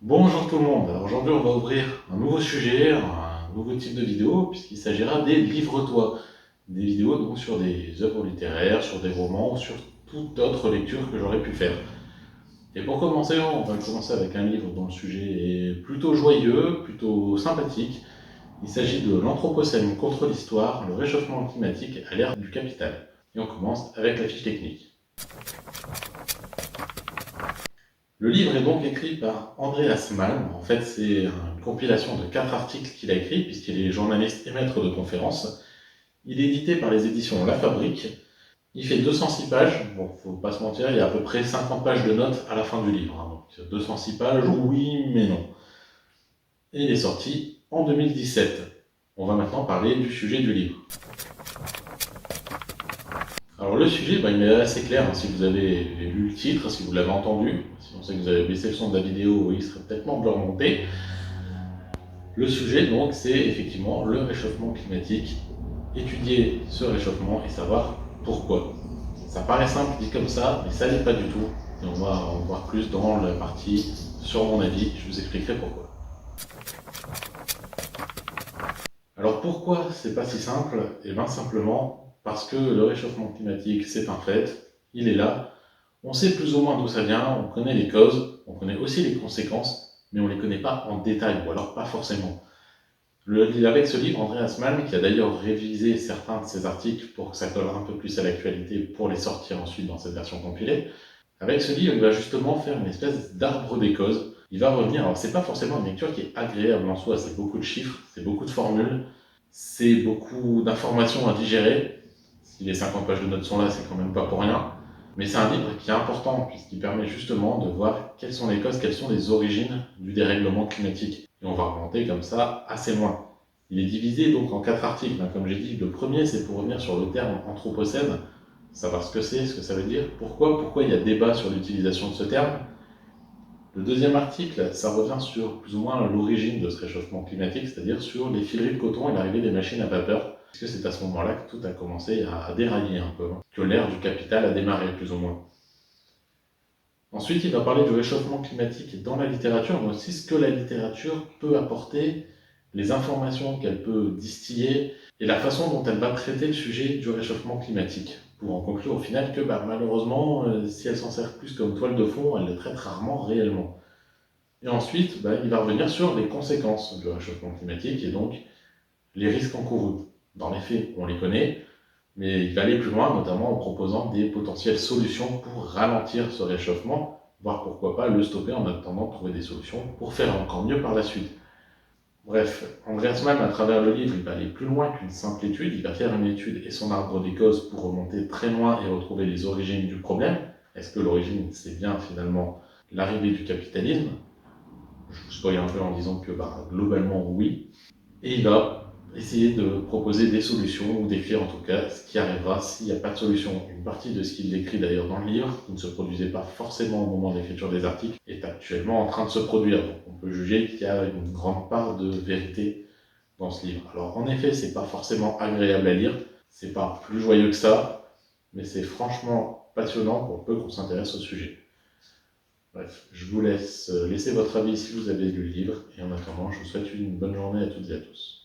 Bonjour tout le monde, alors aujourd'hui on va ouvrir un nouveau sujet, un nouveau type de vidéo, puisqu'il s'agira des livres-toi. Des vidéos donc sur des œuvres littéraires, sur des romans ou sur toute autre lecture que j'aurais pu faire. Et pour commencer, on va commencer avec un livre dont le sujet est plutôt joyeux, plutôt sympathique. Il s'agit de L'Anthropocène contre l'histoire, le réchauffement climatique à l'ère du capital. Et on commence avec la fiche technique. Le livre est donc écrit par Andreas Malm. En fait, c'est une compilation de 4 articles qu'il a écrits, puisqu'il est journaliste et maître de conférences. Il est édité par les éditions La Fabrique. Il fait 206 pages. Bon, faut pas se mentir, il y a à peu près 50 pages de notes à la fin du livre. Donc 206 pages, oui, mais non. Et il est sorti en 2017. On va maintenant parler du sujet du livre. Alors le sujet, il est assez clair, si vous avez lu le titre, si vous l'avez entendu. Si on sait que vous avez baissé le son de la vidéo, il serait peut-être temps de le remonter. Le sujet, donc, c'est effectivement le réchauffement climatique, étudier ce réchauffement et savoir pourquoi. Ça paraît simple dit comme ça, mais ça n'est pas du tout. Et on va en voir plus dans la partie sur mon avis, je vous expliquerai pourquoi. Alors pourquoi c'est pas si simple? Eh bien simplement parce que le réchauffement climatique, c'est un fait, il est là, on sait plus ou moins d'où ça vient, on connaît les causes, on connaît aussi les conséquences, mais on ne les connaît pas en détail, ou alors pas forcément. Avec ce livre, Andreas Malm, qui a d'ailleurs révisé certains de ses articles pour que ça colle un peu plus à l'actualité pour les sortir ensuite dans cette version compilée, avec ce livre, il va justement faire une espèce d'arbre des causes. Il va revenir, alors c'est pas forcément une lecture qui est agréable en soi, c'est beaucoup de chiffres, c'est beaucoup de formules, c'est beaucoup d'informations à digérer. Si les 50 pages de notes sont là, c'est quand même pas pour rien. Mais c'est un livre qui est important puisqu'il permet justement de voir quelles sont les causes, quelles sont les origines du dérèglement climatique. Et on va remonter comme ça assez loin. Il est divisé donc en 4 articles. Comme j'ai dit, le premier c'est pour revenir sur le terme anthropocène, savoir ce que c'est, ce que ça veut dire, pourquoi il y a débat sur l'utilisation de ce terme. Le deuxième article, ça revient sur plus ou moins l'origine de ce réchauffement climatique, c'est-à-dire sur les fileries de coton et l'arrivée des machines à vapeur, puisque c'est à ce moment-là que tout a commencé à dérailler un peu, que l'ère du capital a démarré plus ou moins. Ensuite, il va parler du réchauffement climatique dans la littérature, mais aussi ce que la littérature peut apporter, les informations qu'elle peut distiller, et la façon dont elle va traiter le sujet du réchauffement climatique. Pour en conclure au final que malheureusement, si elle s'en sert plus comme toile de fond, elle le traite rarement réellement. Et ensuite, il va revenir sur les conséquences du réchauffement climatique et donc les risques encourus. Dans les faits, on les connaît, mais il va aller plus loin, notamment en proposant des potentielles solutions pour ralentir ce réchauffement, voire pourquoi pas le stopper en attendant de trouver des solutions pour faire encore mieux par la suite. Bref, Andreas Malm, à travers le livre, il va aller plus loin qu'une simple étude, il va faire une étude et son arbre des causes pour remonter très loin et retrouver les origines du problème. Est-ce que l'origine, c'est bien finalement l'arrivée du capitalisme? Je vous spoil un peu en disant que globalement oui. Et il va essayer de proposer des solutions, ou d'écrire en tout cas ce qui arrivera s'il n'y a pas de solution. Une partie de ce qu'il décrit d'ailleurs dans le livre, qui ne se produisait pas forcément au moment de l'écriture des articles, est actuellement en train de se produire. Donc on peut juger qu'il y a une grande part de vérité dans ce livre. Alors en effet, c'est pas forcément agréable à lire, c'est pas plus joyeux que ça, mais c'est franchement passionnant pour peu qu'on s'intéresse au sujet. Bref, je vous laisse laisser votre avis si vous avez lu le livre, et en attendant, je vous souhaite une bonne journée à toutes et à tous.